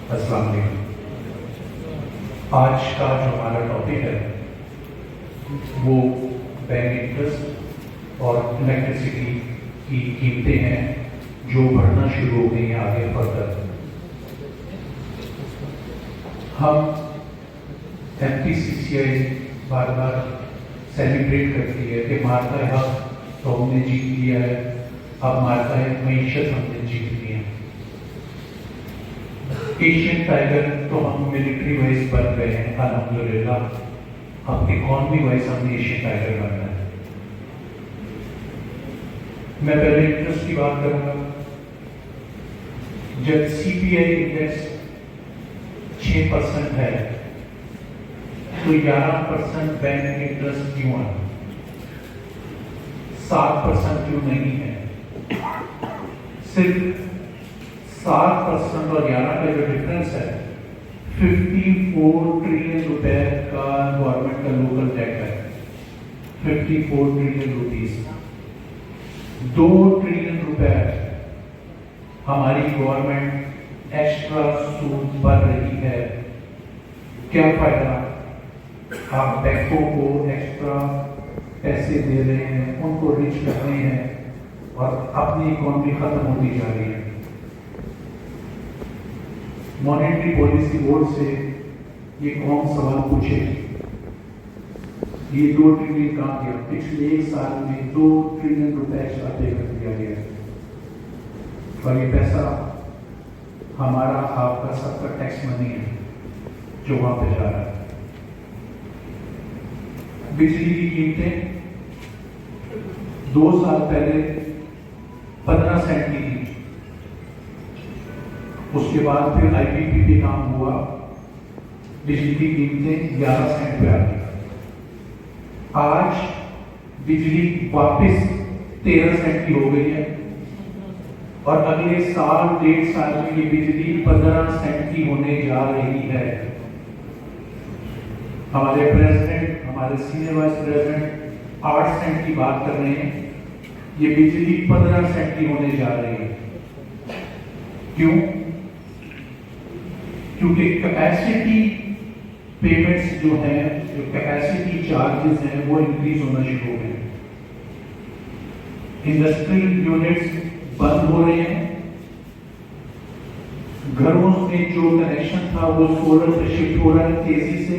अस्सलाम वालेकुम। आज का जो हमारा टॉपिक है वो बैंक इंटरेस्ट और इलेक्ट्रिसिटी की कीमतें हैं जो बढ़ना शुरू हो गई हैं आगे फर्दर। हम MPCCI बार बार सेलिब्रेट करती है कि मार्का हक तो हमने जीत लिया है, अब मार्का मईशत हमने जीत ली है। एशियन टाइगर तो हम मिलिट्री वाइज बन गए हैं अल्हम्दुलिल्लाह, अब इकॉनमी वाइज हमने एशियन टाइगर बनना है। मैं पहले इंटरेस्ट की बात करूंगा। जब CPI इंडेक्स 6% है तो 11% बैंक इंटरेस्ट क्यों है, 7% क्यों नहीं है? सिर्फ 7% और 11 का जो डिफरेंस है 54 ट्रिलियन रुपए का गवर्नमेंट का लोकल डेट है। 54 ट्रिलियन रुपीस, 2 ट्रिलियन रुपए हमारी गवर्नमेंट एक्स्ट्रा सूद भर रही है। क्या फायदा? आप बैंकों को एक्स्ट्रा पैसे दे रहे हैं, उनको रिच कर रहे हैं और अपनी इकोनॉमी खत्म होती जा रही है। मॉनेटरी पॉलिसी बोर्ड से ये कौन सवाल पूछे, ये 2 ट्रिलियन कहाँ गया? पिछले 1 साल में 2 ट्रिलियन रुपए एक्स्ट्रा पे कर दिया गया और ये पैसा हमारा आपका सबका टैक्स मनी है जो वहां पे जा रहा है। बिजली की कीमतें 2 साल पहले 15 सेंट की थी, उसके बाद फिर IPP पे काम हुआ, बिजली की कीमतें 11 सेंट पे आ गई। आज बिजली वापस 13 सेंट की हो गई है और अगले साल 1.5 साल में ये बिजली 15 सेंट की होने जा रही है। हमारे प्रेसिडेंट, हमारे सीनियर वाइस प्रेसिडेंट 8 सेंट की बात कर रहे हैं, ये बिजली 15 सेंट की होने जा रही है। क्यों? क्योंकि कैपेसिटी पेमेंट्स जो हैं, जो कैपेसिटी चार्जेस हैं वो इंक्रीज होना शुरू हो गए। इंडस्ट्रियल यूनिट्स बंद हो रहे हैं, घरों में जो कनेक्शन था वो सोलर पे शिफ्ट हो रहा है तेजी से,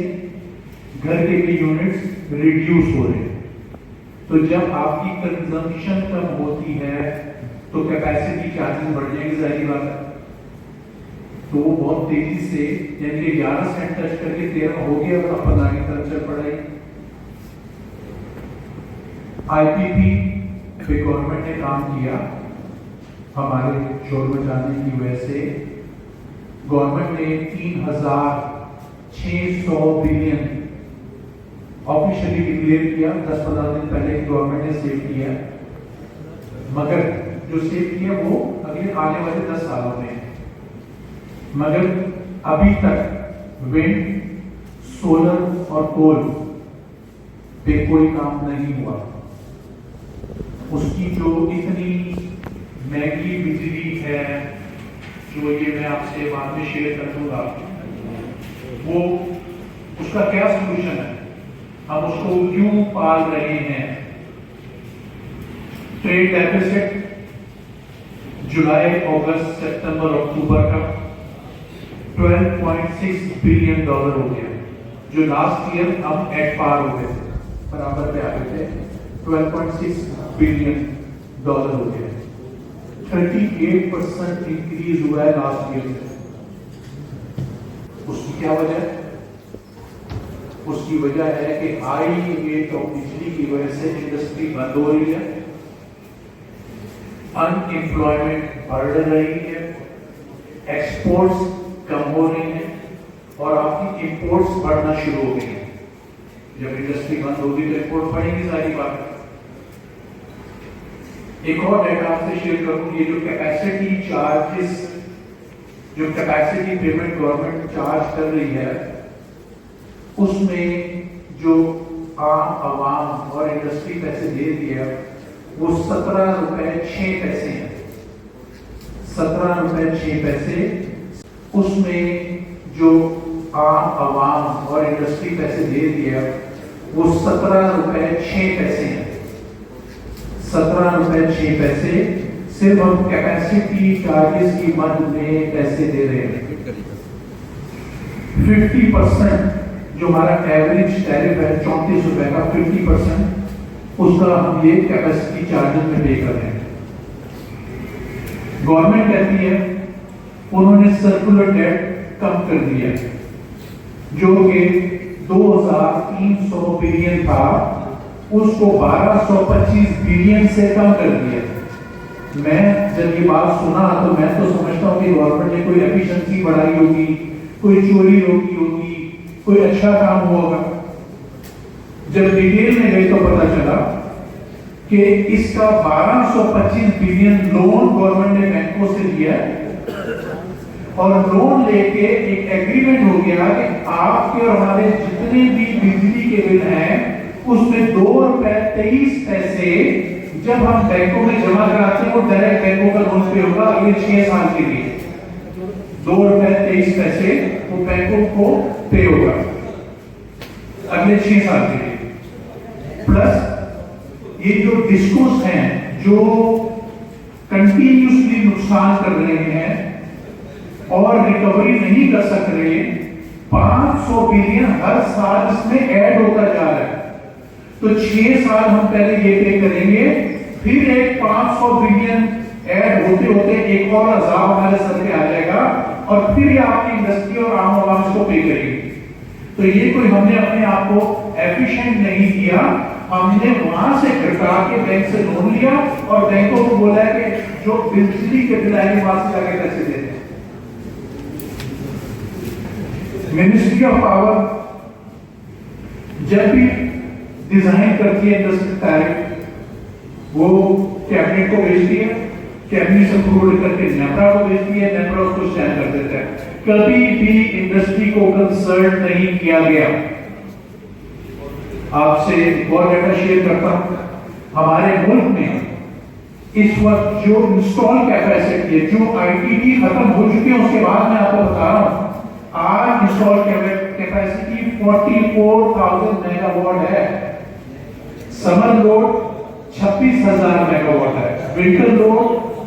घर के भी यूनिट्स रिड्यूस हो रहे हैं। तो जब आपकी कंजम्पशन कम होती है तो कैपेसिटी चार्जेस बढ़ जाएंगे, जाहिर बात है। तो वो बहुत तेजी से, यानी 11 सेंट टच करके 13 हो गया और अपन आगे तरफ चल पड़ेगी। IPP पे गवर्नमेंट ने काम किया, हमारे शोर मचाने की वजह से गवर्नमेंट ने 3600 बिलियन ऑफिशियली डिक्लेयर किया। 10-15 दिन पहले गवर्नमेंट ने सेव किया, मगर जो सेव किया वो अगले आने वाले 10 सालों में, मगर अभी तक विंड, सोलर और कोल पे कोई काम नहीं हुआ। उसकी जो इतनी महंगी बिजली है, जो ये मैं आपसे बाद में शेयर कर दूंगा, वो उसका क्या सोल्यूशन है? हम उसको क्यों पाल रहे हैं? ट्रेड डेफिसिट जुलाई, अगस्त, सितंबर, अक्टूबर का $12.6 बिलियन हो गया, जो लास्ट ईयर हम एट पार हो गए थे, बराबर पे आ गए थे। 12.6 बिलियन डॉलर हो गया, 38% इंक्रीज हुआ है लास्ट ईयर से। उसकी क्या वजह है? उसकी वजह है कि हाई रेट ऑफ बिजली की वजह से इंडस्ट्री बंद हो रही है, अनएम्प्लॉयमेंट बढ़ रही है, एक्सपोर्ट्स कम हो रही हैं और आपकी इंपोर्ट्स बढ़ना शुरू हो गई हैं। जब इंडस्ट्री बंद होगी तो इंपोर्ट बढ़ेगी, सारी बात है। एक और डेटा आपसे शेयर करूं, ये जो कैपेसिटी चार्जेस, जो कैपेसिटी पेमेंट गवर्नमेंट चार्ज कर रही है, उसमें जो आम आवाम और इंडस्ट्री पैसे दे रही है वो 17 रुपए 6 पैसे हैं। 17 रुपए 6 पैसे उसमें जो आम आवाम और इंडस्ट्री पैसे दे दिया वो 17 रुपए 6 पैसे हैं। 17 रुपए 6 पैसे सिर्फ हम कैपेसिटी चार्जेस की मद में पैसे दे रहे हैं। 50% जो हमारा एवरेज टैरिफ है 34 रुपए का, 50% उसका हम ये कैपेसिटी चार्जेस में पे कर रहे हैं। गवर्नमेंट कहती है उन्होंने सर्कुलर डेट कम कर दिया जो कि 2300 बिलियन था उसको 1225 बिलियन से कम कर दिया। मैं जब ये बात सुना तो मैं तो समझता हूँ कि गवर्नमेंट ने कोई एफिशिएंसी बढ़ाई होगी, कोई चोरी रोकी होगी, कोई अच्छा काम हुआ होगा। जब डिटेल में गए तो पता चला कि इसका 1225 बिलियन लोन गवर्नमेंट ने बैंकों से लिया और लोन लेके एक एग्रीमेंट हो गया कि आपके और हमारे जितने भी बिजली के बिल हैं उसमें 2 रुपए 23 पैसे जब हम बैंकों में जमा कराते हैं वो डायरेक्ट बैंकों का लोन पे होगा अगले 6 साल के लिए। 2 रुपए 23 पैसे वो बैंकों को पे होगा अगले 6 साल के लिए। प्लस ये जो डिस्कोस हैं जो कंटिन्यूसली नुकसान कर रहे हैं और रिकवरी नहीं कर सक रहे, 500 बिलियन हर साल इसमें ऐड होता जा रहा है। तो 6 साल हम पहले ये पे करेंगे, फिर एक 500 बिलियन ऐड होते होते एक और अजाब हमारे सर पे आ जाएगा और फिर ये आपकी इंडस्ट्री और आम आवाम इसको पे करेगी। तो ये कोई हमने अपने आप को एफिशिएंट नहीं किया, हमने वहां से घटा के बैंक से लोन लिया और बैंकों को बोला कि जो बिजली के बिल आएंगे वहां से जाके पैसे देते हैं। मिनिस्ट्री ऑफ पावर जब भी डिजाइन करती है इंडस्ट्रियल टैरिफ वो कैबिनेट को भेजती है, कैबिनेट से अप्रूव करके नेपरा को भेजती है, नेपरा उसको स्टैंड कर देता है। कभी भी इंडस्ट्री को कंसल्ट नहीं किया गया। आपसे और डेटा शेयर करता हूं, हमारे मुल्क में इस वक्त जो इंस्टॉल कैपेसिटी है, जो आईटीटी खत्म हो चुकी है उसके बाद मैं आपको बता रहा हूं आज इंस्टॉल कैपेसिटी 44,000 मेगावाट है। समर लोड 26,000 मेगावाट है, विंटर लोड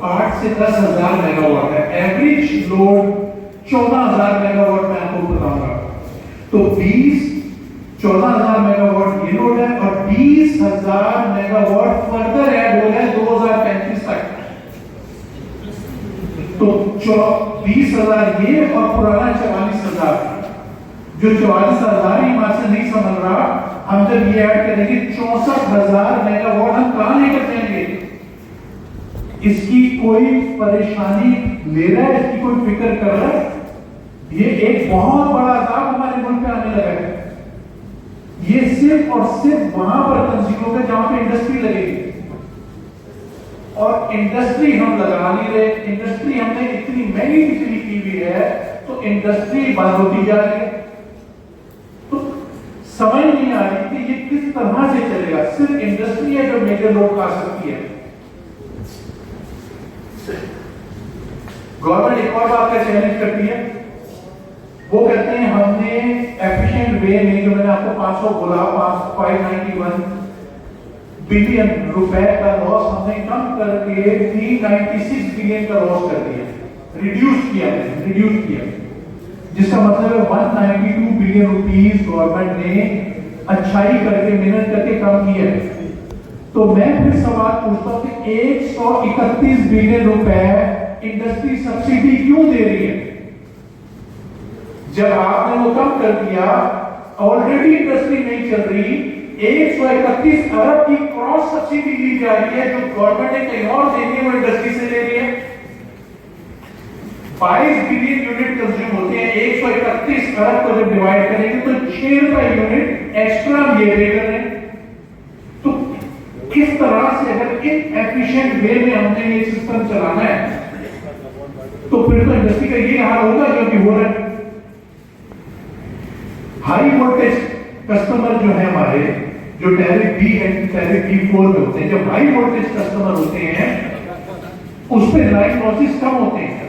8 से 10,000 मेगावाट है, एवरेज लोड 14,000 मेगावाट मैं आपको बताऊंगा। तो 14,000 मेगावाट ये लोड है और 20,000 मेगावाट फर्दर ऐड हो गया 2035 तक। तो 20,000 ये और पुराना 44,000, जो 44,000 ही वहां से नहीं समझ रहा, हम जब ये ऐड करेंगे 64,000 मेगावाट हम कहां लेकर जाएंगे? इसकी कोई परेशानी ले रहा है, इसकी कोई फिक्र कर रहा है? ये एक बहुत बड़ा अजाब हमारे मुल्क में आने लगा है। ये सिर्फ और सिर्फ वहां पर कंज्यूम होगा जहां पे इंडस्ट्री लगेगी और इंडस्ट्री हम लगा नहीं रहे। इंडस्ट्री हमने इतनी महंगी बिजली की हुई है तो इंडस्ट्री बंद होती जा रही है। तो समझ नहीं आ रही कि ये किस तरह से चलेगा। सिर्फ इंडस्ट्री है जो मेजर लोड खा सकती है। गवर्नमेंट एक और बात का चैलेंज करती है, वो कहते हैं हमने एफिशिएंट वे में, जो मैंने आपको 500 बोला, 591 बिलियन रुपए का लॉस हमने कम करके 396 बिलियन का लॉस कर दिया, रिड्यूस किया, जिसका मतलब है 192 बिलियन रुपीस गवर्नमेंट ने अच्छाई करके मेहनत करके कम किया है। तो मैं फिर सवाल पूछता हूं कि 131 बिलियन रुपए इंडस्ट्री सब्सिडी क्यों दे रही है? जब आपने वो कम कर दिया, ऑलरेडी इंडस्ट्री नहीं चल रही, 131 अरब की क्रॉस सब्सिडी ली जा रही है जो गवर्नमेंट ने कहीं और देनी है, वो इंडस्ट्री से ले रही है। 22 बिलियन यूनिट कंज्यूम होते हैं, 131 अरब को जब डिवाइड करेंगे तो 6 रुपए यूनिट एक्स्ट्रा ये पे कर रहे हैं। तो किस तरह से अगर इन एफिशिएंट वे में हमने ये सिस्टम चलाना है तो फिर तो इंडस्ट्री का ये हाल होगा जो कि हो रहा है। हाई वोल्टेज कस्टमर जो है हमारे, जो tariff B and tariff B4 में होते हैं, जब हाई वोल्टेज कस्टमर होते हैं उस पे लाइन लॉसेस कम होते हैं।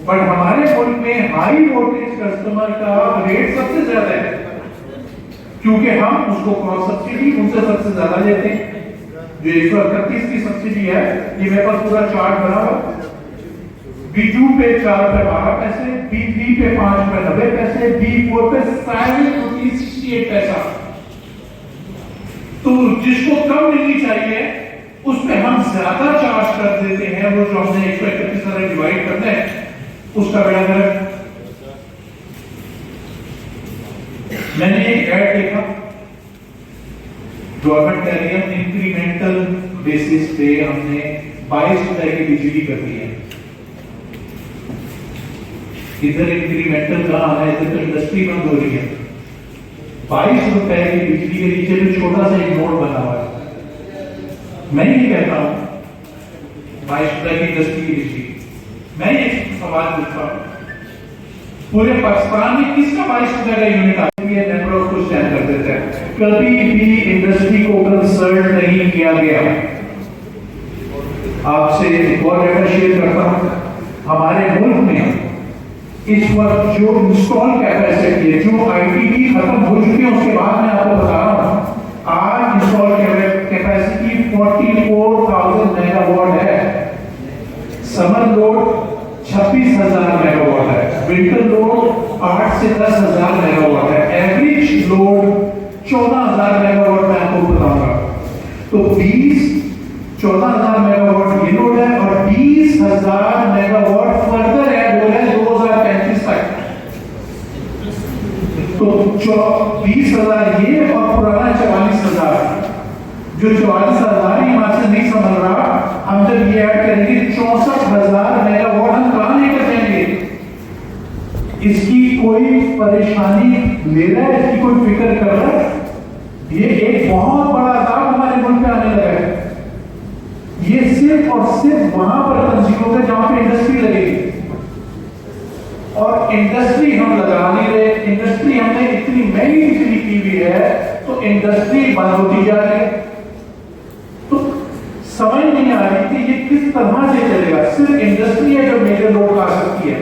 बट हमारे मुल्क में हाई वोल्टेज कस्टमर का रेट सबसे ज्यादा है, क्योंकि हम उसको क्रॉस सब्सिडी उनसे सबसे ज्यादा लेते हैं। जो 131 की सब्सिडी है, ये मेरे पास पूरा चार्ट बना हुआ, B2 पे 4 रुपए 12 पैसे, B3 पे 5 रुपए 90 पैसे, B4 पे 7.68 पैसा। तो जिसको कम मिलनी चाहिए उस पे हम ज्यादा चार्ज कर देते हैं। वो जो हमने 131 तरह डिवाइड करना है उसका बड़ा गर्क। मैंने एक ऐड देखा, गवर्नमेंट कह रही है इंक्रीमेंटल बेसिस पे हमने 22 रुपए की बिजली कर दी है। इधर इंक्रीमेंटल कहां है, इधर तो इंडस्ट्री बंद हो रही है। 22 रुपए की बिजली के नीचे भी छोटा सा एक नोट बना हुआ है। मैं ये कहता हूं 22 रुपए की इंडस्ट्री की बिजली, मैं ये सवाल पूछता हूं, पूरे पाकिस्तान में किसका 22 रुपए का यूनिट आता है? नंबर ऑफ को स्टैंड कर देते हैं। कभी भी इंडस्ट्री को कंसल्ट नहीं किया गया। आपसे एक और डेटा शेयर करता हूं, हमारे मुल्क में इस वक्त जो इंस्टॉल कैपेसिटी है, जो आईटीडी खत्म हो चुकी है, उसके बाद मैं आपको बता रहा हूं आज इंस्टॉल कैपेसिटी 44,000 मेगावाट है। समर लोड 26,000 मेगावाट है, विंटर लोड 8 से 10,000 मेगावाट है, एवरेज लोड 14,000 मेगावाट मैं आपको बताऊंगा। तो 14,000 मेगावाट ये लोड है और 20,000 मेगावाट फर्दर ऐड हो रहा है 2035 तक। तो 20,000 ये और पुराना 44,000, जो 44,000 ही वहां से नहीं संभल रहा, हम जब ये ऐड करेंगे 64,000 मेगावाट हम कहां लेकर जाएंगे? इसकी कोई परेशानी ले रहा है, इसकी कोई फिक्र कर रहा है? ये एक बहुत बड़ा अजाब हमारे मुल्क में आने लगा है। ये सिर्फ और सिर्फ वहां पर तंजीम होगा जहां पे इंडस्ट्री लगेगी, और इंडस्ट्री हम लगा नहीं रहे। इंडस्ट्री हमने इतनी महंगी बिजली की हुई है तो इंडस्ट्री बंद होती जा रही है। तो समझ नहीं आ रही कि ये किस तरह से चलेगा। सिर्फ इंडस्ट्री है जो मेजर लोड आ सकती है।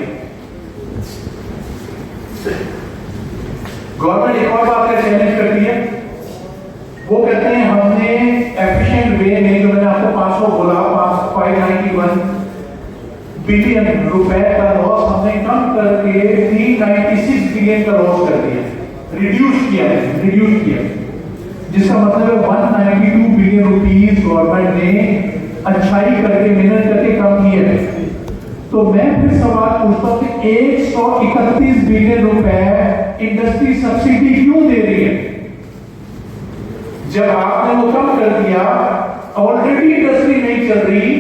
गवर्नमेंट एक और बात का चैलेंज करती है, वो कहते हैं हमने एफिशिएंट वे में, जो मैंने आपको 500 बोला, 591 बिलियन रुपए का लॉस हमने कम करके 396 बिलियन का लॉस कर दिया, रिड्यूस किया, जिसका मतलब है 192 बिलियन रुपीस गवर्नमेंट ने अच्छाई करके, मेहनत करके कम किए हैं। तो मैं फिर सवाल पूछता हूं कि 131 बिलियन रुपए इंडस्ट्री सब्सिडी क्यों दे रही है? जब आपने वो कम कर दिया, ऑलरेडी इंडस्ट्री नहीं चल रही,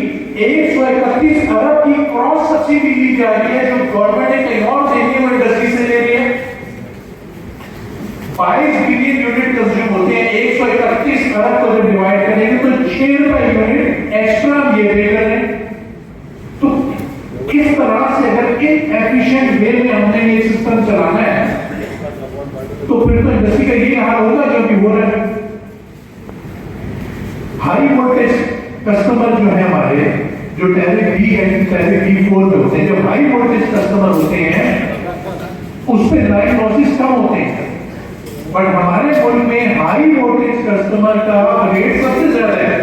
131 अरब की क्रॉस सब्सिडी दी जा रही है, जो गवर्नमेंट ने कहीं और देनी है वो इंडस्ट्री से ले रही है। 22 बिलियन यूनिट कंज्यूम होते हैं, 131 अरब को जब डिवाइड करेंगे तो 6 रुपए यूनिट एक्स्ट्रा ये पे कर रहे हैं। तो किस तरह से अगर एक एफिशिएंट वे में हमने ये सिस्टम चलाना है तो फिर तो इंडस्ट्री का ये हाल होगा जो कि हो रहा है। हाई वोल्टेज कस्टमर जो है हमारे, जो tariff B and tariff B4 में होते हैं, जो हाई वोल्टेज कस्टमर होते हैं उस पे लाइन लॉसेस कम होते हैं। बट हमारे मुल्क में हाई वोल्टेज कस्टमर का रेट सबसे ज्यादा है,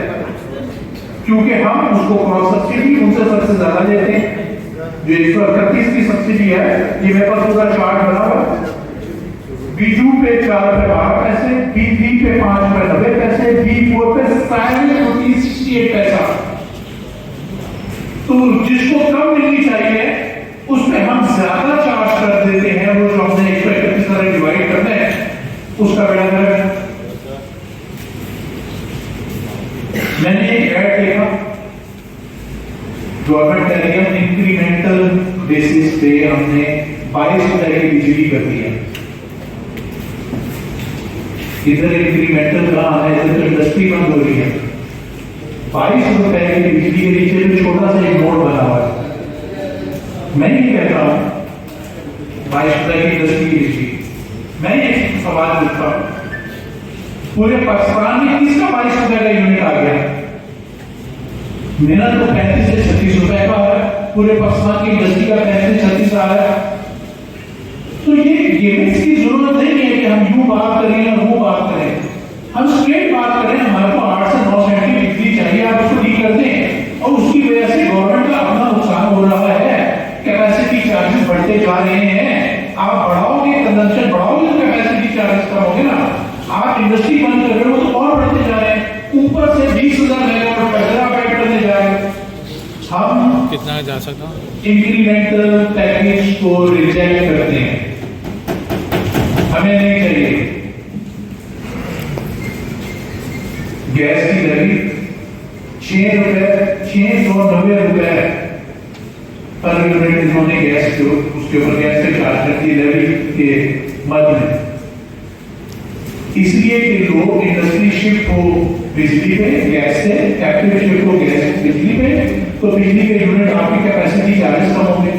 क्योंकि हम उसको क्रॉस सब्सिडी उनसे सबसे ज्यादा लेते हैं। जो 131 की सब्सिडी है, ये मेरे पास पूरा चार्ट बना हुआ, B2 पे 4 रुपए 12 पैसे, B3 पे 5 रुपए 90 पैसे, B4 पे 7.68 पैसा। तो जिसको कम मिलनी चाहिए उस पे हम ज्यादा चार्ज कर देते हैं। वो जो हमने 131 तरह डिवाइड करना है उसका बड़ा गर्क। मैंने एक ऐड देखा, गवर्नमेंट कह रही है इंक्रीमेंटल बेसिस पे हमने 22 रुपए की बिजली कर दी है। इधर इंक्रीमेंटल कहां है, इधर तो इंडस्ट्री बंद हो रही है। 22 रुपए की बिजली के नीचे भी छोटा सा एक नोट बना हुआ है। मैं ये कहता हूं 22 रुपए की इंडस्ट्री की बिजली, मैं ये सवाल पूछता हूं, पूरे पाकिस्तान में किसका 22 रुपए का यूनिट आ गया? मेरा तो 35 से 36 रुपए का है, पूरे पाकिस्तान की इंडस्ट्री का 35-36 आ रहा है। तो ये गिमिक्स की जरूरत नहीं है कि हम यूं बात करें और वो बात करें, हम स्ट्रेट बात करें। हमारे को 8 से 9 सेंट की बिजली चाहिए, आप उसको डील करते हैं और उसकी वजह से गवर्नमेंट का अपना नुकसान हो रहा है, कैपेसिटी चार्जेस बढ़ते जा रहे हैं। आप बढ़ाओगे, कंजम्पशन बढ़ाओगे तो कैपेसिटी चार्जेस कम होंगे ना। आप इंडस्ट्री बंद कर रहे हो तो और बढ़ते जा रहे हैं, ऊपर से 20,000 मेगावाट कचरा आप ऐड करने जा रहे हैं। हम कितना जा सकता हूँ इंक्रीमेंटल पैकेज को रिजेक्ट करते हैं, हमें नहीं चाहिए। गैस की लगी 690 रुपए पर यूनिट इन्होंने गैस को उसके ऊपर गैस से चार्ज कर दी लेवी के मद में, इसलिए कि लोग इंडस्ट्री शिफ्ट हो बिजली पे, गैस से कैप्टिव शिफ्ट हो गैस बिजली पे, तो बिजली के यूनिट आपकी कैपेसिटी चार्जेस कम होंगे।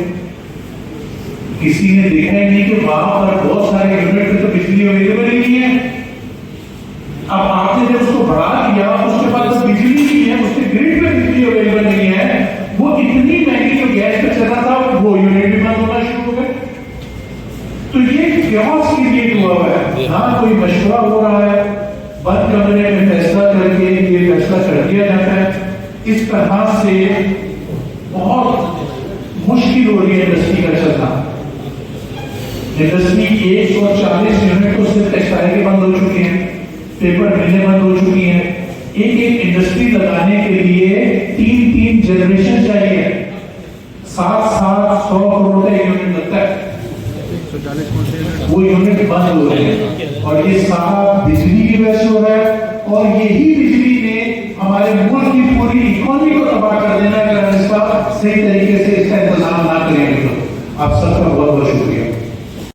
किसी ने देखा ही नहीं कि वहां पर बहुत सारे यूनिट पे तो बिजली अवेलेबल ही नहीं है। अब आपने जब उसको बढ़ा दिया, उसके बाद तो बिजली नहीं है, उसके ग्रिड पे बिजली अवेलेबल नहीं है, वो इतनी महंगी जो गैस पे चला था वो यूनिट भी बंद होना शुरू हो गए। तो ये क्योस क्रिएट हुआ है, ना कोई मशवरा हो रहा है, बंद कमरे में फैसला करके ये फैसला कर दिया जाता है। इस तरह से बहुत मुश्किल हो रही है इंडस्ट्री का चलना। इंडस्ट्री 140 यूनिट तो सिर्फ टेक्सटाइल के बंद हो चुके हैं, पेपर मिलें बंद हो चुकी हैं। एक इंडस्ट्री लगाने के लिए 3 जनरेशन चाहिए, 700 करोड़ का यूनिट लगता है, वो यूनिट बंद हो रहे हैं और ये सारा बिजली की वजह से हो रहा है। और यही बिजली ने हमारे मुल्क की पूरी इकोनॉमी को तबाह कर देना है अगर इसका सही तरीके से इसका इंतजाम ना करेंगे तो। आप सबका बहुत बहुत शुक्रिया।